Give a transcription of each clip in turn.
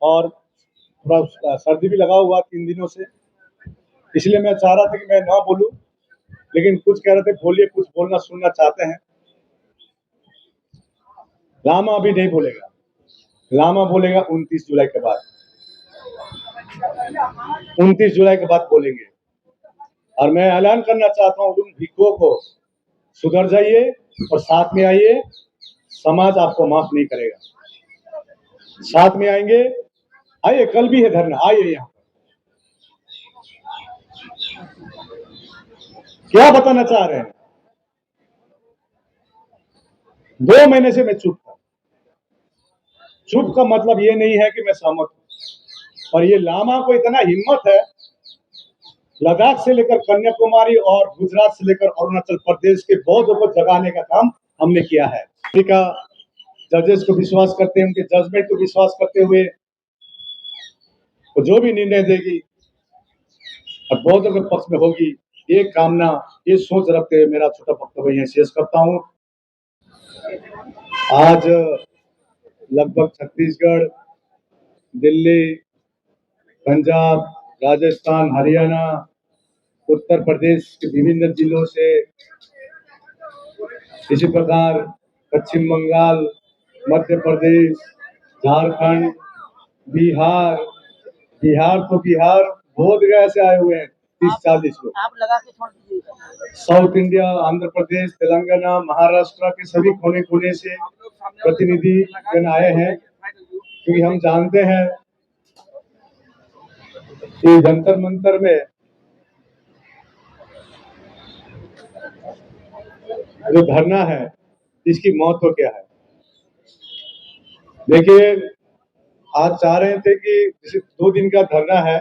और थोड़ा सर्दी भी लगा हुआ 3 दिनों से, इसलिए मैं चाह रहा था कि मैं ना बोलूं, लेकिन कुछ कह रहे थे बोलिए, कुछ बोलना सुनना चाहते हैं। लामा अभी नहीं बोलेगा, लामा बोलेगा 29 जुलाई के बाद, 29 जुलाई के बाद बोलेंगे। और मैं ऐलान करना चाहता हूं उन भिक्षुओं को, सुधर जाइए और साथ में आइए, समाज आपको माफ नहीं करेगा। साथ में आएंगे, आइए, कल भी है धरना, आइए यहाँ। क्या बताना चाह रहे हैं? 2 महीने से मैं चुप था। चुप का मतलब ये नहीं है कि मैं सहमत हूं, और ये लामा को इतना हिम्मत है, लद्दाख से लेकर कन्याकुमारी और गुजरात से लेकर अरुणाचल प्रदेश के बौद्धों को जगाने का काम हमने किया है। अमेरिका जजेस को विश्वास करते हैं, उनके जजमेंट को विश्वास करते हुए वो जो भी निर्णय देगी और बौद्धों के पक्ष में होगी, ये कामना, ये सोच रखते हुए मेरा छोटा वक्तव्य यहीं शेष करता हूं। आज लगभग छत्तीसगढ़, दिल्ली, पंजाब, राजस्थान, हरियाणा, उत्तर प्रदेश के विभिन्न जिलों से, इसी प्रकार पश्चिम बंगाल, मध्य प्रदेश, झारखंड, बिहार, तो बिहार बोधगया से आए हुए हैं 30-40 लोग। आप लगा के छोड़ दीजिए। साउथ इंडिया, आंध्र प्रदेश, तेलंगाना, महाराष्ट्र के सभी कोने कोने से प्रतिनिधि जन आए हैं, क्योंकि हम जानते हैं कि जंतर मंतर में जो धरना है, इसकी महत्व क्या है। देखिए, आज चाह रहे थे कि जैसे 2 दिन का धरना है,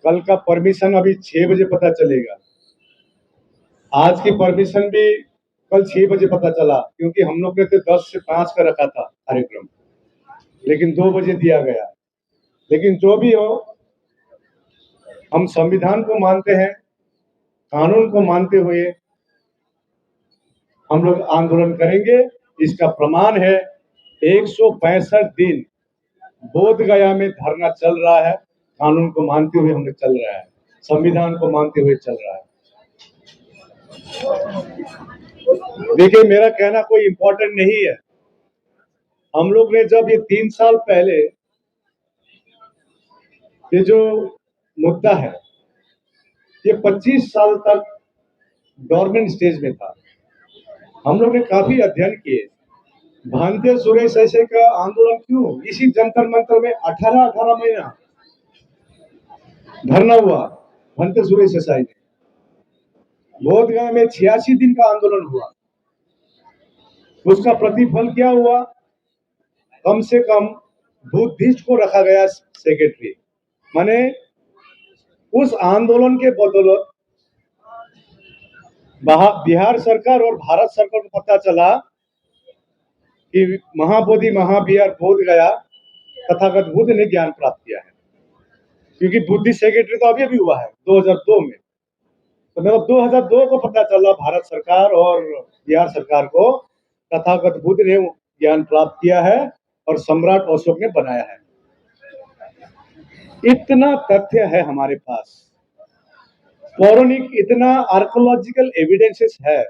कल का परमिशन अभी 6 बजे पता चलेगा। आज की परमिशन भी कल 6 बजे पता चला, क्योंकि हम लोग ने तो 10 से 5 का रखा था कार्यक्रम, लेकिन 2 बजे दिया गया। लेकिन जो भी हो, हम संविधान को मानते हैं, कानून को मानते हुए हम लोग आंदोलन करेंगे। इसका प्रमाण है 165 दिन बोधगया में धरना चल रहा है, कानून को मानते हुए हम लोग चल रहा है, संविधान को मानते हुए चल रहा है। देखिए, मेरा कहना कोई इंपॉर्टेंट नहीं है। हम लोग ने जब ये 3 साल पहले ये जो मुद्दा है, ये 25 साल तक गवर्नमेंट स्टेज में था। हम लोग ने काफी अध्ययन किए, भांते सुरेश ऐसे का आंदोलन क्यों, इसी जंतर मंतर में 18 महीना धरना हुआ भांते सुरेश ऐसा ने। बोधगया में 86 दिन का आंदोलन हुआ। उसका प्रतिफल क्या हुआ? कम से कम बुद्धिस्ट को रखा गया सेक्रेटरी। माने उस आंदोलन के बदौलत बिहार सरकार और भारत सरकार को पता चला कि महाबोधि महाविहार बोधगया तथागत बुद्ध ने ज्ञान प्राप्त किया है, क्योंकि बुद्धिस्ट सेक्रेटरी तो अभी हुआ है 2002 में। तो मतलब 2002 को पता चला भारत सरकार और बिहार सरकार को, तथागत बुद्ध ने ज्ञान प्राप्त किया है और सम्राट अशोक ने बनाया है। इतना तथ्य है हमारे पास, पौराणिक इतना आर्कोलॉजिकल एविडेंसेस है,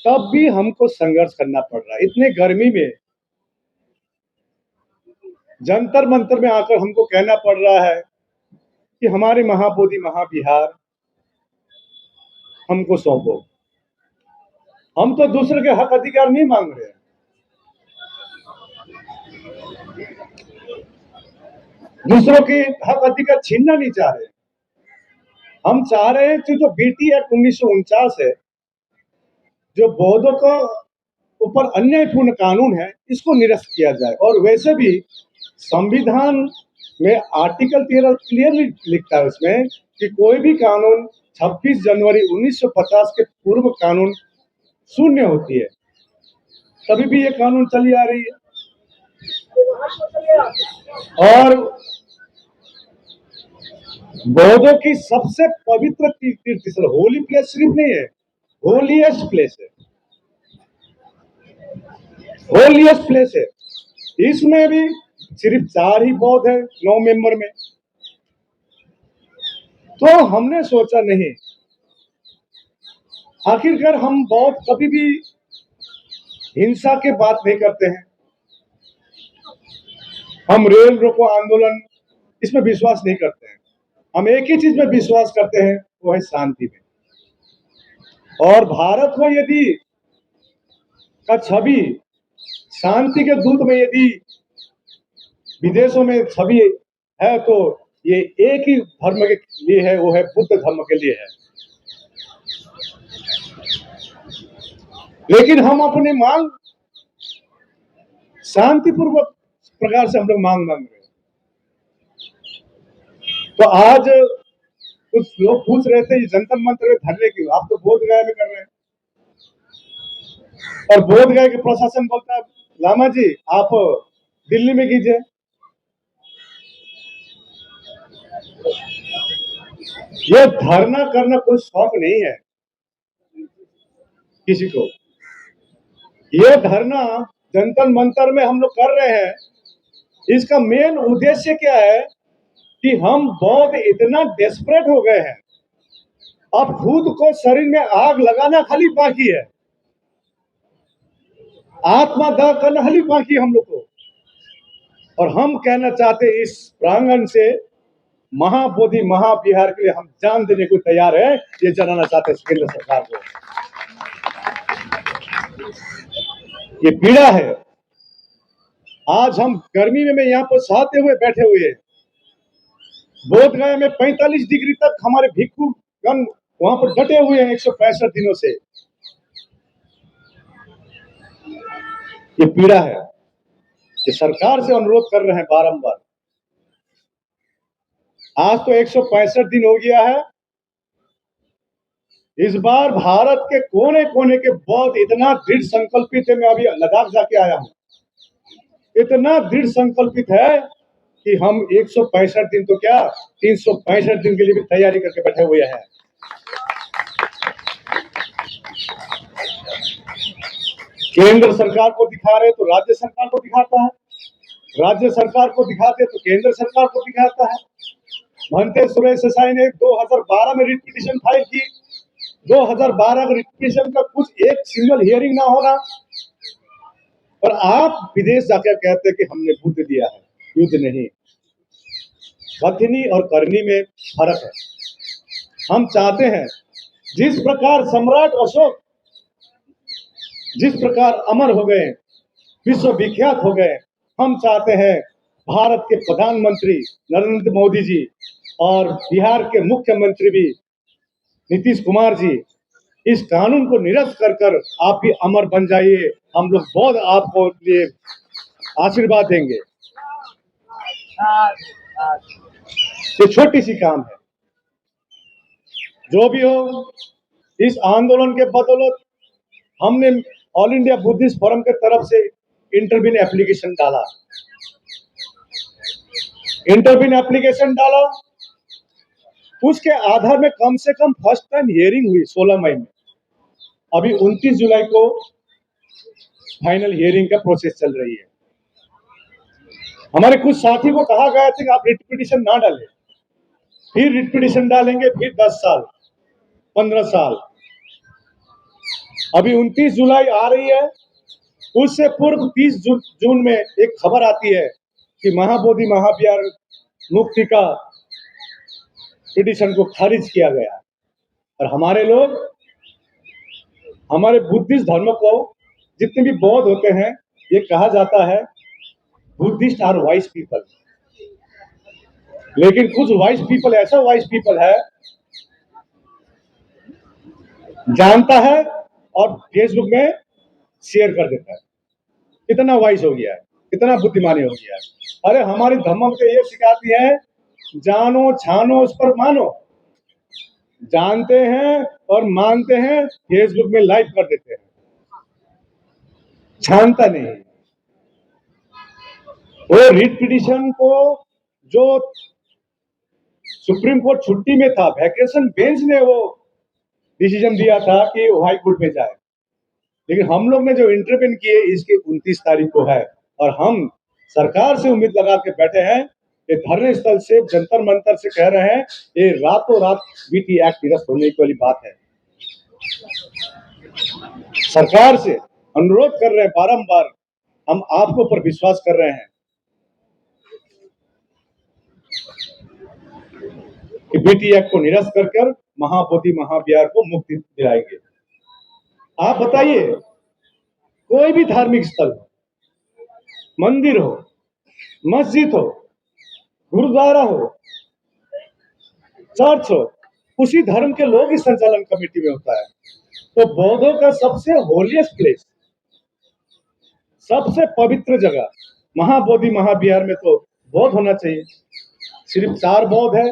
तब भी हमको संघर्ष करना पड़ रहा है। इतने गर्मी में जंतर मंतर में आकर हमको कहना पड़ रहा है कि हमारे महाबोधि महाविहार हमको सौंपो। हम तो दूसरे के हक अधिकार नहीं मांग रहे हैं, दूसरों के हक अधिकार छीनना नहीं चाह रहे। हम चाह रहे हैं कि जो बीटी एक्ट 1949 है, जो बौद्धों का ऊपर अन्यायपूर्ण कानून है, इसको निरस्त किया जाए। और वैसे भी संविधान में आर्टिकल 13 क्लियरली लिखता है उसमें कि कोई भी कानून 26 जनवरी 1950 के पूर्व कानून शून्य होती है। तभी भी ये कानून चली आ रही है। और बौद्धों की सबसे पवित्र तीर्थ स्थल, होली प्लेस सिर्फ नहीं है, होलीएस्ट प्लेस है, होलीएस्ट प्लेस है। इसमें भी सिर्फ 4 ही बौद्ध है 9 मेंबर में। तो हमने सोचा नहीं, आखिरकार हम बौद्ध कभी भी हिंसा की बात नहीं करते हैं, हम रेल रोको आंदोलन इसमें विश्वास नहीं करते हैं। हम एक ही चीज में विश्वास करते हैं, वो है शांति में। और भारत को यदि का छवि शांति के दूत में यदि विदेशों में छवि है, तो ये एक ही धर्म के लिए है, वो है बुद्ध धर्म के लिए है। लेकिन हम अपनी मांग शांतिपूर्वक प्रकार से हम लोग मांग रहे हैं। तो आज कुछ लोग पूछ रहे थे जंतर मंतर में धरने की, आप तो बोध गया में कर रहे हैं, और बोध गया के प्रशासन बोलता है लामा जी आप दिल्ली में कीजिए। यह धरना करना कोई शौक नहीं है किसी को। यह धरना जंतर मंतर में हम लोग कर रहे हैं, इसका मेन उद्देश्य क्या है कि हम बौद्ध इतना डेस्परेट हो गए हैं, अब खुद को शरीर में आग लगाना खाली बाकी है, आत्मदाह करना खाली बाकी है हम लोग को। और हम कहना चाहते हैं इस प्रांगण से, महाबोधि महाविहार के लिए हम जान देने को तैयार है, ये जनाना चाहते हैं केंद्र सरकार को। ये पीड़ा है, आज हम गर्मी में यहाँ पर सहते हुए बैठे हुए हैं। बोध गया में 45 डिग्री तक हमारे भिक्षु गण वहां पर डटे हुए हैं 165 दिनों से। ये पीड़ा है, ये सरकार से अनुरोध कर रहे हैं बारंबार। आज तो 165 दिन हो गया है। इस बार भारत के कोने कोने के बौद्ध इतना दृढ़ संकल्पित है, मैं अभी लद्दाख जाके आया हूं, इतना दृढ़ संकल्पित है कि हम 165 दिन तो क्या 365 दिन के लिए भी तैयारी करके बैठे हुए हैं। केंद्र सरकार को दिखा रहे तो राज्य सरकार को दिखाता है, राज्य सरकार को दिखाते तो केंद्र सरकार को दिखाता है। भंते सुरेश देसाई ने 2012 में रिट पिटीशन फाइल की, 2012 रिट पिटीशन का कुछ एक सिंगल हियरिंग ना होना, और आप विदेश जाकर कहते हैं कि हमने बुद्ध दिया है, युद्ध नहीं। कथनी और करनी में फर्क है। हम चाहते हैं जिस प्रकार सम्राट अशोक जिस प्रकार अमर हो गए, विश्व विख्यात हो गए, हम चाहते हैं भारत के प्रधानमंत्री नरेंद्र मोदी जी और बिहार के मुख्यमंत्री भी नीतीश कुमार जी इस कानून को निरस्त कर कर आप भी अमर बन जाइए। हम लोग बहुत आपको लिए आशीर्वाद देंगे। ये छोटी सी काम है, जो भी हो, इस आंदोलन के बदौलत हमने ऑल इंडिया बुद्धिस्ट फोरम के तरफ से इंटरवीन एप्लीकेशन डाला, उसके आधार में कम से कम फर्स्ट टाइम हियरिंग हुई 16 मई में। अभी 29 जुलाई को फाइनल हियरिंग का प्रोसेस चल रही है। हमारे कुछ साथी को कहा गया था कि आप रिट पिटीशन ना डालें, फिर रिट पिटीशन डालेंगे, फिर 10 साल 15 साल। अभी 29 जुलाई आ रही है, उससे पूर्व 30 जून में एक खबर आती है कि महाबोधि महाविहार मुक्ति का पिटीशन को खारिज किया गया। और हमारे लोग, हमारे बुद्धिस्ट धर्म को जितने भी बौद्ध होते हैं, ये कहा जाता है बुद्धिस्ट आर वाइज पीपल, लेकिन कुछ वाइज पीपल, ऐसा वाइज पीपल है जानता है और फेसबुक में शेयर कर देता है, कितना वाइज हो गया है, कितना बुद्धिमानी हो गया है। अरे हमारी धर्म तो ये सिखाती है, जानो छानो उस पर मानो। जानते हैं और मानते हैं, फेसबुक में लाइव कर देते हैं, छानता नहीं। वो रिट पिटीशन को जो सुप्रीम कोर्ट छुट्टी में था, वैकेशन बेंच ने वो डिसीजन दिया था कि वो हाई कोर्ट में जाए, लेकिन हम लोग ने जो इंटरवेन किए इसके 29 तारीख को है, और हम सरकार से उम्मीद लगा के बैठे हैं। ये धरने स्थल से, जंतर मंतर से कह रहे हैं, ये रातों रात बीटी एक्ट निरस्त होने की वाली बात है। सरकार से अनुरोध कर रहे हैं बारंबार, हम आपके ऊपर विश्वास कर रहे हैं कि बीटी एक्ट को निरस्त कर महाबोधि महाविहार को मुक्ति दिलाएंगे। आप बताइए, कोई भी धार्मिक स्थल हो, मंदिर हो, मस्जिद हो, गुरुद्वारा हो, चर्च हो, उसी धर्म के लोग ही संचालन कमेटी में होता है। तो बौद्धों का सबसे होलीएस्ट प्लेस, सबसे पवित्र जगह महाबोधि महाविहार में तो बौद्ध होना चाहिए। सिर्फ 4 बौद्ध है।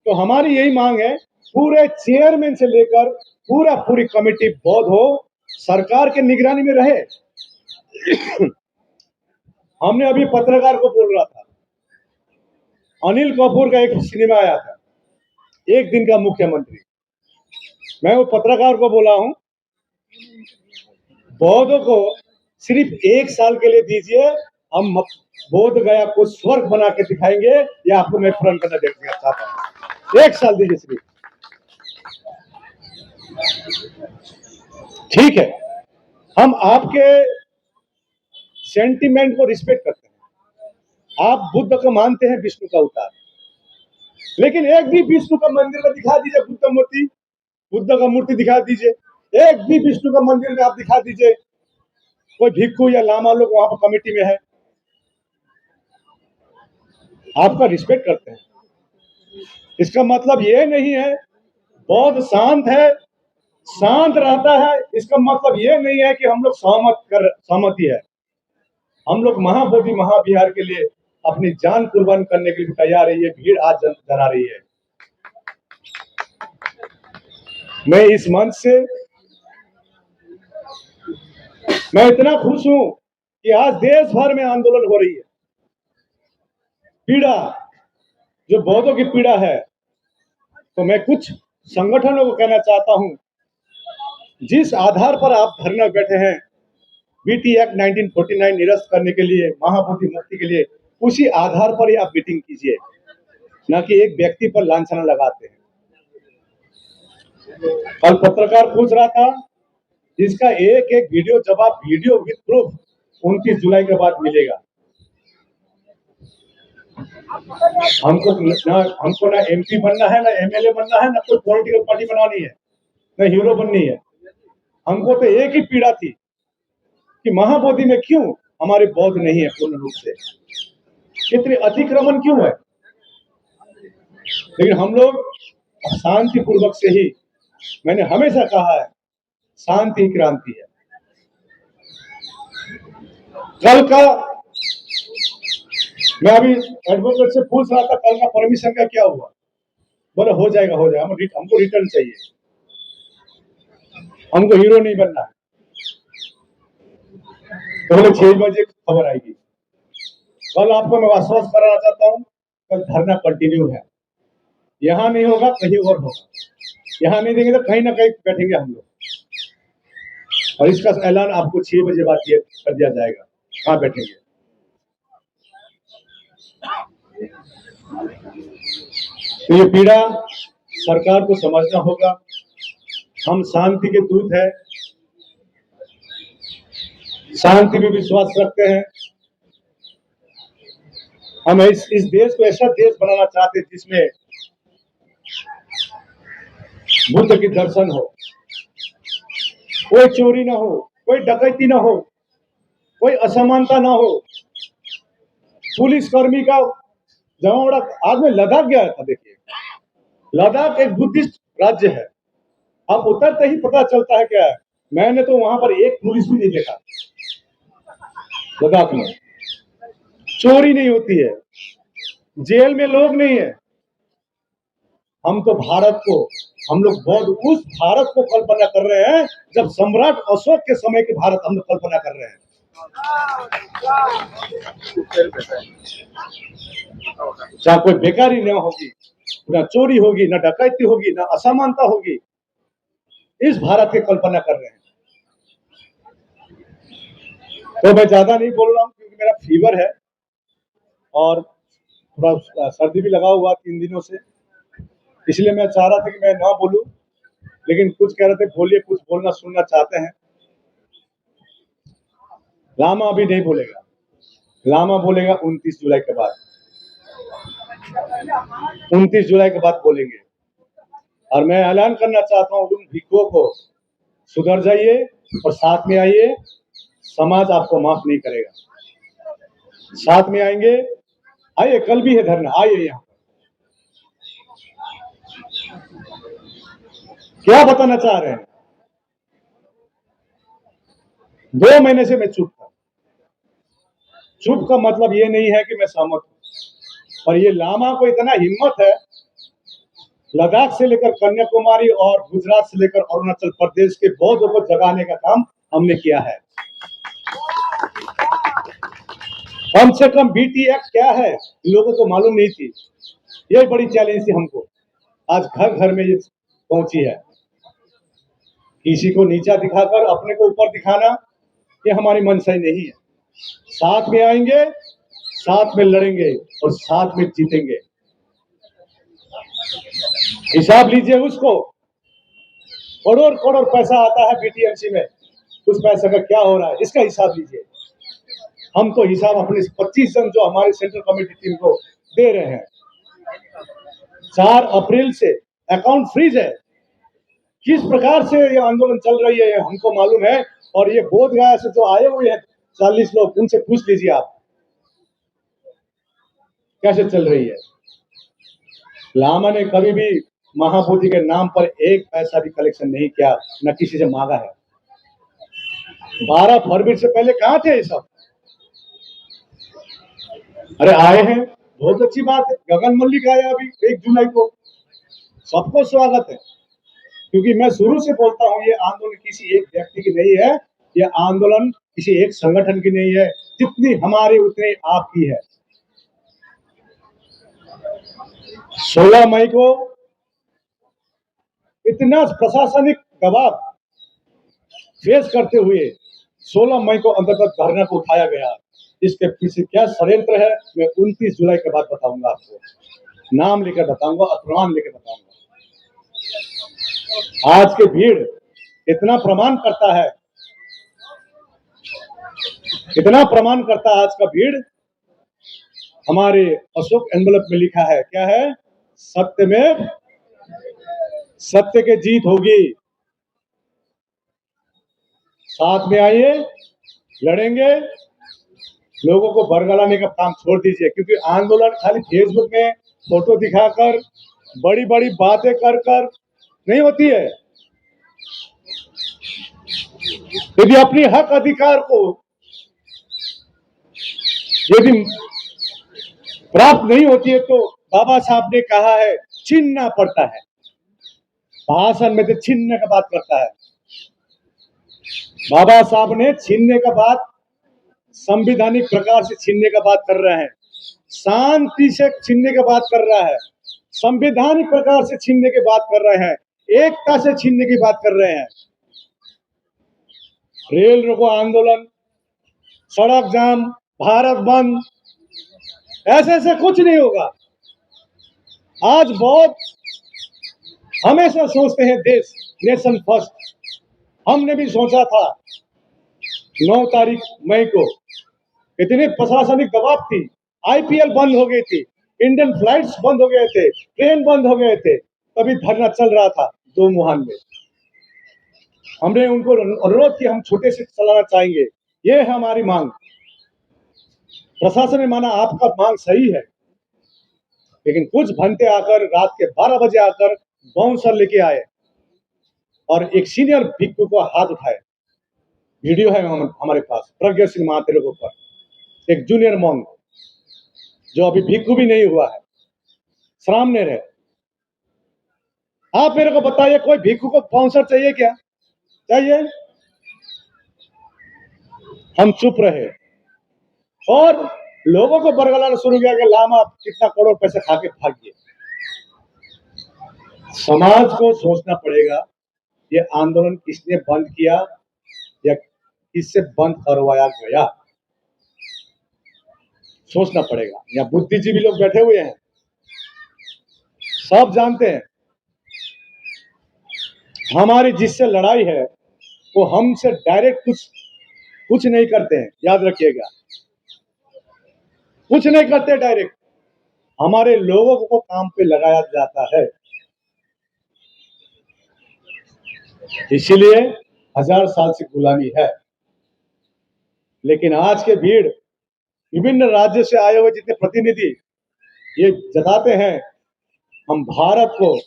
तो हमारी यही मांग है, पूरे चेयरमैन से लेकर पूरी कमेटी बौद्ध हो, सरकार के निगरानी में रहे। हमने अभी पत्रकार को बोल रहा था, अनिल कपूर का एक सिनेमा आया था, एक दिन का मुख्यमंत्री। मैं वो पत्रकार को बोला हूं, बौद्धों को सिर्फ 1 साल के लिए दीजिए, हम बोध गया को स्वर्ग बना के दिखाएंगे। ये आपको मैं प्रण करना देखना चाहता हूं। 1 साल दीजिए सिर्फ, ठीक है। हम आपके सेंटिमेंट को रिस्पेक्ट करते हैं। आप बुद्ध को मानते हैं, विष्णु का अवतार, लेकिन एक भी विष्णु का मंदिर में दिखा दीजिए बुद्ध का मूर्ति दिखा दीजिए। एक भी विष्णु का मंदिर में आप दिखा दीजिए, कोई भिक्खु या लामा लोग वहां पर कमेटी में है। आपका रिस्पेक्ट करते हैं, इसका मतलब ये नहीं है बौद्ध शांत है, शांत रहता है, इसका मतलब ये नहीं है कि हम लोग सहमति है। हम लोग महाबोधि महाविहार के लिए अपनी जान कुर्बान करने के लिए तैयार है। ये भीड़ आज जला रही है। मैं इस मंच से मैं इतना खुश हूं कि आज देश भर में आंदोलन हो रही है। पीड़ा जो बौद्धों की पीड़ा है, तो मैं कुछ संगठनों को कहना चाहता हूं, जिस आधार पर आप धरना बैठे हैं बीटी एक्ट 1949 निरस्त करने के लिए, महाबोधि मुक्ति के लिए, उसी आधार पर ही आप मीटिंग कीजिए, ना कि एक व्यक्ति पर लांछना लगाते हैं। कल पत्रकार पूछ रहा था, जिसका एक एक वीडियो जवाब, वीडियो विद प्रूफ 29 जुलाई के बाद मिलेगा। हमको ना एमपी बनना है, ना एमएलए बनना है, ना कोई पॉलिटिकल पार्टी बनानी है, ना हीरो बननी है। हमको तो एक ही पीड़ा थी कि महाबोधि में क्यों हमारे बौद्ध नहीं है पूर्ण रूप से, इतने अतिक्रमण क्यों है। लेकिन हम लोग शांतिपूर्वक से ही, मैंने हमेशा कहा है, शांति क्रांति है। कल का मैं अभी एडवोकेट से पूछ रहा था, कल का परमिशन का क्या हुआ? बोले हो जाएगा। हमको रिटर्न चाहिए, हमको हीरो नहीं बनना है। तो बोले 6 बजे खबर आएगी। कल आपको मैं आश्वस्त कराना चाहता हूँ, कल धरना कंटिन्यू है। यहाँ नहीं होगा, कहीं और होगा। यहाँ नहीं देंगे तो कहीं ना कहीं बैठेंगे हम लोग, और इसका ऐलान आपको 6 बजे बाद कर दिया जाएगा, कहाँ बैठेंगे। तो ये पीड़ा सरकार को समझना होगा। हम शांति के दूत हैं, शांति में विश्वास रखते हैं। हम इस देश को ऐसा देश बनाना चाहते हैं जिसमें बुद्ध की दर्शन हो, कोई चोरी ना हो, कोई डकैती ना हो, कोई असमानता ना हो। पुलिस कर्मी का जमावड़ा, आज मैं लद्दाख गया था। देखिए, लद्दाख एक बुद्धिस्ट राज्य है। अब उतरते ही पता चलता है क्या है, मैंने तो वहां पर एक पुलिस भी नहीं देखा। लद्दाख में चोरी नहीं होती है, जेल में लोग नहीं है। हम तो भारत को, हम लोग बौद्ध उस भारत को कल्पना कर रहे हैं जब सम्राट अशोक के समय के भारत हम लोग कल्पना कर रहे हैं। जहाँ कोई बेकारी न होगी, ना चोरी होगी, ना डकैती होगी, ना असमानता होगी, इस भारत की कल्पना कर रहे हैं। तो मैं ज्यादा नहीं बोल रहा हूँ, क्योंकि क्योंकि मेरा फीवर है और थोड़ा सर्दी भी लगा हुआ 3 दिनों से, इसलिए मैं चाह रहा था कि मैं ना बोलूं, लेकिन कुछ कह रहे थे बोलिए, कुछ बोलना सुनना चाहते हैं। लामा अभी नहीं बोलेगा, लामा बोलेगा 29 जुलाई के बाद। 29 जुलाई के बाद बोलेंगे। और मैं ऐलान करना चाहता हूं उन भिक्षुओं को, सुधर जाइए और साथ में आइए, समाज आपको माफ नहीं करेगा। साथ में आएंगे, आइए, कल भी है धरना, आइए यहाँ। क्या बताना चाह रहे हैं? 2 महीने से मैं चुप था। चुप का मतलब ये नहीं है कि मैं सहमत हूं, पर ये लामा को इतना हिम्मत है, लद्दाख से लेकर कन्याकुमारी और गुजरात से लेकर अरुणाचल प्रदेश के बौद्धों को जगाने का काम हमने किया है। कम से कम बीटी एक्ट क्या है लोगों को मालूम नहीं थी, ये बड़ी चैलेंज थी हमको। आज घर घर में ये पहुंची है। किसी को नीचा दिखाकर अपने को ऊपर दिखाना, ये हमारी मंशा ही नहीं है। साथ में आएंगे, साथ में लड़ेंगे और साथ में जीतेंगे। हिसाब लीजिए उसको, करोड़ करोड़ पैसा आता है बीटीएमसी में, उस पैसे का क्या हो रहा है, इसका हिसाब लीजिए। हम तो हिसाब अपने 25 जन जो हमारे सेंट्रल कमेटी टीम को दे रहे हैं। 4 अप्रैल से अकाउंट फ्रीज है। किस प्रकार से ये आंदोलन चल रही है हमको मालूम है। और ये बोधगया से जो आए हुए हैं 40 लोग, उनसे पूछ लीजिए आप कैसे चल रही है। लामा ने कभी भी महाबोधि के नाम पर एक पैसा भी कलेक्शन नहीं किया, न किसी से मांगा है। 12 फरवरी से पहले कहां थे ये सब? अरे आए हैं, बहुत अच्छी बात है। गगन मल्लिक आया अभी 1 जुलाई को, सबको स्वागत है। क्योंकि मैं शुरू से बोलता हूं, ये आंदोलन किसी एक व्यक्ति की नहीं है, ये आंदोलन किसी एक संगठन की नहीं है, जितनी हमारी उतनी आपकी है। 16 मई को इतना प्रशासनिक दबाव फेस करते हुए 16 मई को अंतर्गत धरना को उठाया गया। इसके पीछे क्या षड्यंत्र है, मैं 29 जुलाई के बाद बताऊंगा आपको, नाम लेकर बताऊंगा और प्रमाण लेकर बताऊंगा। आज की भीड़ इतना प्रमाण करता है, इतना प्रमाण करता है आज का भीड़। हमारे अशोक एनवलप में लिखा है, क्या है? सत्य में, सत्य की जीत होगी। साथ में आइए, लड़ेंगे। लोगों को बरगलाने का काम छोड़ दीजिए, क्योंकि आंदोलन खाली फेसबुक में फोटो दिखाकर, बड़ी बड़ी बातें कर कर नहीं होती है। यदि अपनी हक अधिकार को यदि प्राप्त नहीं होती है तो बाबा साहब ने कहा है छीनना पड़ता है। भाषण में तो छीनने का बात करता है। बाबा साहब ने छीनने का बात संवैधानिक प्रकार से छीनने का बात कर रहे हैं, शांति से छीनने की बात कर रहा है, संवैधानिक प्रकार से छीनने की बात कर रहे हैं, एकता से छीनने की बात कर रहे हैं। रेल रोको आंदोलन, सड़क जाम, भारत बंद, ऐसे ऐसे कुछ नहीं होगा। आज बहुत हमेशा सोचते हैं देश, नेशन फर्स्ट। हमने भी सोचा था 9 तारीख मई को, इतनी प्रशासनिक दबाव थी, आईपीएल बंद हो गई थी, इंडियन फ्लाइट्स बंद हो गए थे, ट्रेन बंद हो गए थे, तभी धरना चल रहा था 2 मुहान में। हमने उनको अनुरोध किया, हम छोटे से चलाना चाहेंगे, ये है हमारी मांग। प्रशासन ने माना आपका मांग सही है, लेकिन कुछ भंते आकर रात के 12 बजे आकर बाउंसर लेके आए और एक सीनियर भिक्षु को हाथ उठाए। वीडियो है हमारे पास, प्रज्ञा सिंह महातेरे के ऊपर, एक जूनियर मॉन्ग जो अभी भिक्षु भी नहीं हुआ है, सामने रहे। आप मेरे को बताइए, कोई भिक्षु को बाउंसर चाहिए क्या? चाहिए? हम चुप रहे और लोगों को बरगलाना शुरू किया कि लामा कितना करोड़ पैसे खा के भाग गए। समाज को सोचना पड़ेगा, ये आंदोलन किसने बंद किया या किससे बंद करवाया गया। सोचना पड़ेगा। यहाँ बुद्धिजीवी लोग बैठे हुए हैं, सब जानते हैं हमारी जिससे लड़ाई है वो हमसे डायरेक्ट कुछ नहीं करते हैं, याद रखिएगा, कुछ नहीं करते डायरेक्ट, हमारे लोगों को काम पे लगाया जाता है। इसीलिए 1000 साल से गुलामी है। लेकिन आज के भीड़, विभिन्न राज्यों से आए हुए जितने प्रतिनिधि ये जताते हैं हम भारत को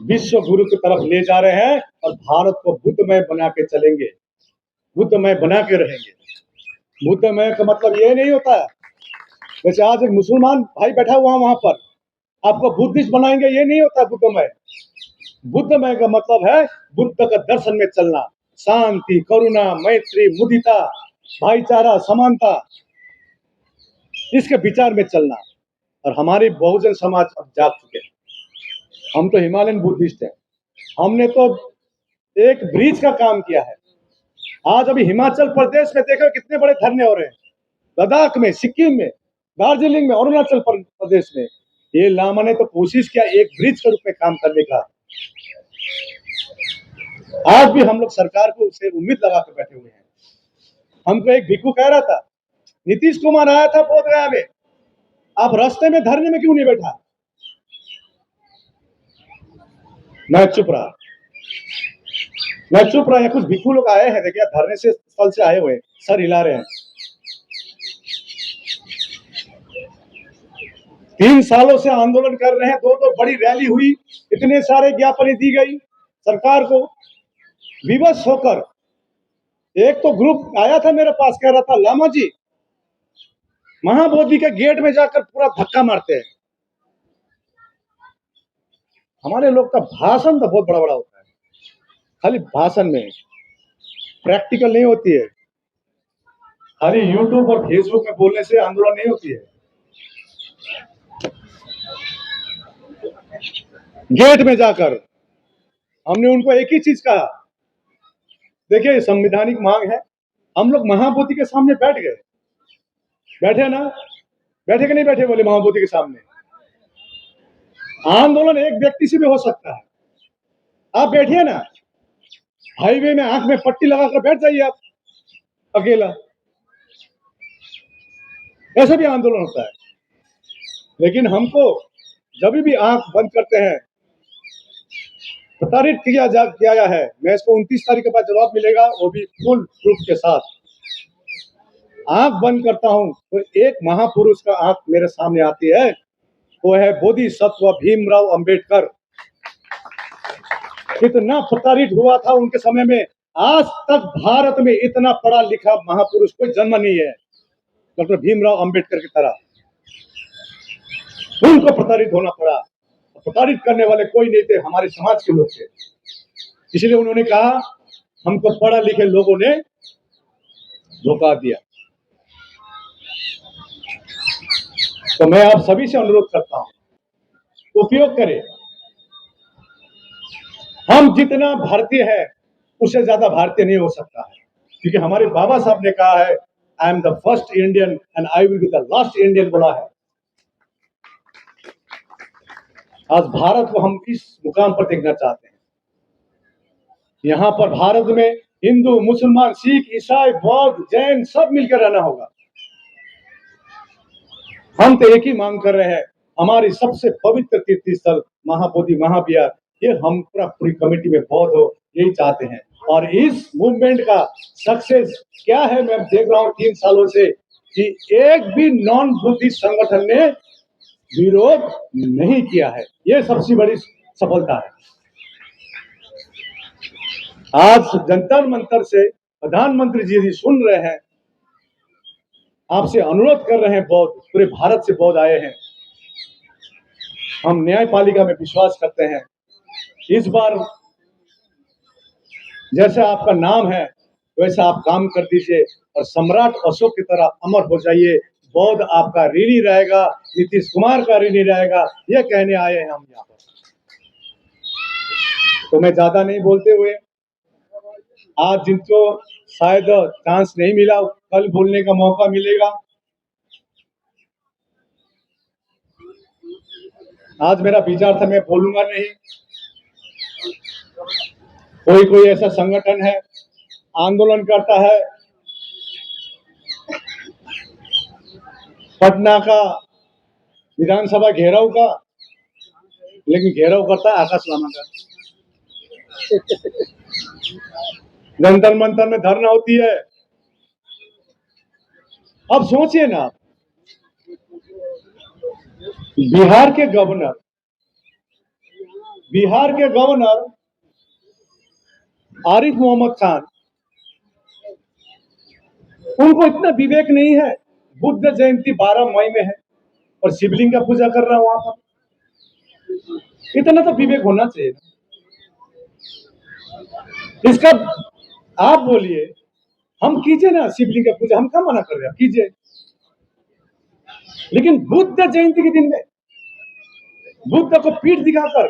विश्व गुरु की तरफ ले जा रहे हैं और भारत को बुद्धमय बना के चलेंगे, बुद्धमय बना के रहेंगे। बुद्धमय का मतलब ये नहीं होता है जैसे आज एक मुसलमान भाई बैठा हुआ वहां पर आपको बुद्धिस्ट बनाएंगे, ये नहीं होता बुद्धमय। बुद्धमय का मतलब है बुद्ध का दर्शन में चलना, शांति, करुणा, मैत्री, मुदिता, भाईचारा, समानता, इसके विचार में चलना। और हमारी बहुजन समाज अब जाग चुके हैं। हम तो हिमालयन बुद्धिस्ट हैं, हमने तो एक ब्रिज का काम किया है। आज अभी हिमाचल प्रदेश में देखो कितने बड़े धरने हो रहे हैं, लद्दाख में, सिक्किम में, दार्जिलिंग में, अरुणाचल प्रदेश में। ये लामा ने तो कोशिश किया एक ब्रिज के रूप में काम करने का। आज भी हम लोग सरकार को उसे उम्मीद लगा कर बैठे हुए हैं। हमको एक भिक्खू कह रहा था, नीतीश कुमार आया था बोधगया में, आप रास्ते में धरने में क्यों नहीं बैठा? मैं चुप रहा। कुछ भिक्खू लोग आए हैं, देखिए धरने से स्थल से आए हुए, सर हिला रहे हैं। 3 सालों से आंदोलन कर रहे हैं, दो बड़ी रैली हुई, इतने सारे ज्ञापन दी गई सरकार को। विवश होकर एक तो ग्रुप आया था मेरे पास, कह रहा था लामा जी महाबोधि के गेट में जाकर पूरा धक्का मारते हैं। हमारे लोग का भाषण तो बहुत बड़ा बड़ा होता है, खाली भाषण में प्रैक्टिकल नहीं होती है। खाली यूट्यूब और फेसबुक में बोलने से आंदोलन नहीं होती है। गेट में जाकर हमने उनको एक ही चीज कहा, देखिए संवैधानिक मांग है, हम लोग महाबोधि के सामने बैठ गए, बैठे ना, बैठे कि नहीं बैठे? बोले महाबोधि के सामने आंदोलन एक व्यक्ति से भी हो सकता है, आप बैठिए ना, हाईवे में आंख में पट्टी लगाकर बैठ जाइए आप अकेला, ऐसा भी आंदोलन होता है। लेकिन हमको जब भी आंख बंद करते हैं प्रताड़ित किया गया है। मैं इसको 29 तारीख के बाद जवाब मिलेगा, वो भी फुल प्रूफ के साथ। आंख बंद करता हूं तो एक महापुरुष का आंख मेरे सामने आती है, वो है बोधिसत्व भीमराव अंबेडकर। कितना प्रताड़ित हुआ था उनके समय में, आज तक भारत में इतना पढ़ा लिखा महापुरुष कोई जन्म नहीं है डॉक्टर भीमराव अंबेडकर की तरह। उनको प्रताड़ित होना पड़ा, प्रताड़ित करने वाले कोई नहीं थे, हमारे समाज के लोग थे। इसलिए उन्होंने कहा हमको पढ़ा लिखे लोगों ने धोखा दिया। तो मैं आप सभी से अनुरोध करता हूं, उपयोग करें। हम जितना भारतीय है उससे ज्यादा भारतीय नहीं हो सकता है, क्योंकि हमारे बाबा साहब ने कहा है I am the first Indian and I will be the last Indian, बोला है। आज भारत को हम इस मुकाम पर देखना चाहते हैं। यहां पर भारत में हिंदू, मुसलमान, सिख, ईसाई, बौद्ध, जैन सब मिलकर रहना होगा। हम तो एक ही मांग कर रहे हैं, हमारी सबसे पवित्र तीर्थ स्थल महाबोधि महाविहार, ये हम पूरी कमेटी में बौद्ध हो, यही चाहते हैं। और इस मूवमेंट का सक्सेस क्या है, मैं देख रहा हूं 3 सालों से कि एक भी नॉन बुद्धिस्ट संगठन ने विरोध नहीं किया है, ये सबसे बड़ी सफलता है। आज जंतर मंतर से प्रधानमंत्री जी यदि सुन रहे हैं, आपसे अनुरोध कर रहे हैं, बौद्ध पूरे भारत से बौद्ध आए हैं, हम न्यायपालिका में विश्वास करते हैं। इस बार जैसे आपका नाम है वैसा आप काम कर दीजिए और सम्राट अशोक की तरह अमर हो जाइए। बौद्ध आपका ऋणी रहेगा, नीतीश कुमार का ऋणी रहेगा, ये कहने आए हैं हम यहाँ पर। तो मैं ज्यादा नहीं बोलते हुए, आज जिनको शायद चांस नहीं मिला, कल बोलने का मौका मिलेगा। आज मेरा विचार था, मैं बोलूंगा नहीं। कोई ऐसा संगठन है, आंदोलन करता है, पटना का विधानसभा घेराव का, लेकिन घेराव करता है आकाश लामा का। जंतर मंतर में धरना होती है। अब सोचिए ना, बिहार के गवर्नर आरिफ मोहम्मद खान, उनको इतना विवेक नहीं है। बुद्ध जयंती 12 मई में है और शिवलिंग का पूजा कर रहा है वहां पर। इतना तो विवेक होना चाहिए। इसका आप बोलिए, हम कीजिए ना शिवलिंग का पूजा, हम क्या मना कर रहे हैं, कीजिए। लेकिन बुद्ध जयंती के दिन में बुद्ध को पीठ दिखाकर,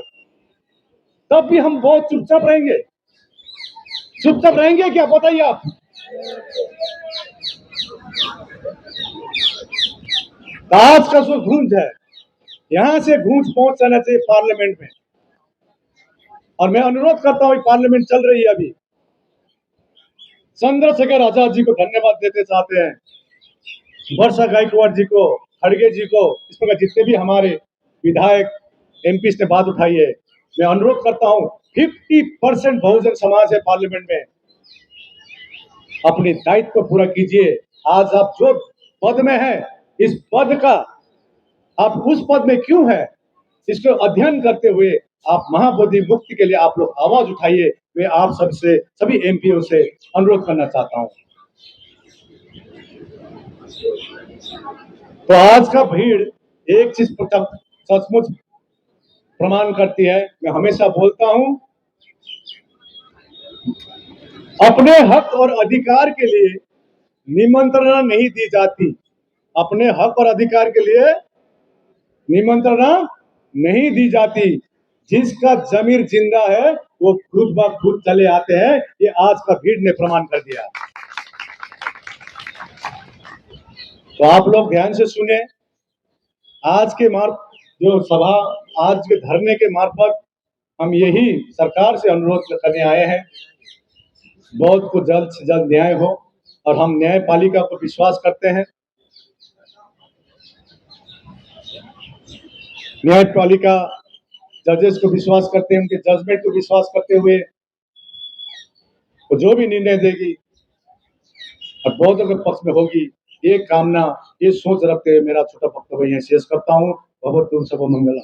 तब भी हम बहुत चुपचाप रहेंगे। चुपचाप रहेंगे क्या, बताइए आप। आज का जो गूंज है, यहां से गूंज पहुंच जाना चाहिए पार्लियामेंट में। और मैं अनुरोध करता हूं, पार्लियामेंट चल रही है अभी, चंद्रशेखर आजाद जी को धन्यवाद देते चाहते हैं, वर्षा गायकवाड़ जी को, खड़गे जी को, इस प्रकार जितने भी हमारे विधायक एमपी ने बात उठाई है। मैं अनुरोध करता हूं, 50% बहुजन समाज है पार्लियामेंट में, अपने दायित्व को पूरा कीजिए। आज आप जो पद में है, इस पद का आप उस पद में क्यों है, इसको अध्ययन करते हुए आप महाबोधि मुक्ति के लिए आप लोग आवाज उठाइए। मैं आप सबसे, सभी एमपीओ से अनुरोध करना चाहता हूं। तो आज का भीड़ एक चीज सचमुच प्रमाण करती है, मैं हमेशा बोलता हूं, अपने हक और अधिकार के लिए निमंत्रणा नहीं दी जाती। अपने हक और अधिकार के लिए निमंत्रणा नहीं दी जाती। जिसका जमीर जिंदा है वो खुद ब खुद चले आते हैं। ये आज का भीड़ ने प्रमाण कर दिया। तो आप लोग ध्यान से सुने। आज के जो सभा, आज के धरने के मार्फत हम यही सरकार से अनुरोध करने आए हैं, बहुत को जल्द से जल्द न्याय हो। और हम न्यायपालिका पर विश्वास करते हैं। न्यायपालिका जजेस को विश्वास करते हैं, उनके जजमेंट को विश्वास करते हुए वो जो भी निर्णय देगी और बहुतों के पक्ष में होगी, ये कामना, ये सोच रखते हुए मेरा छोटा वक्तव्य यहीं शेष करता हूं। भगवत तुम सब मंगलम।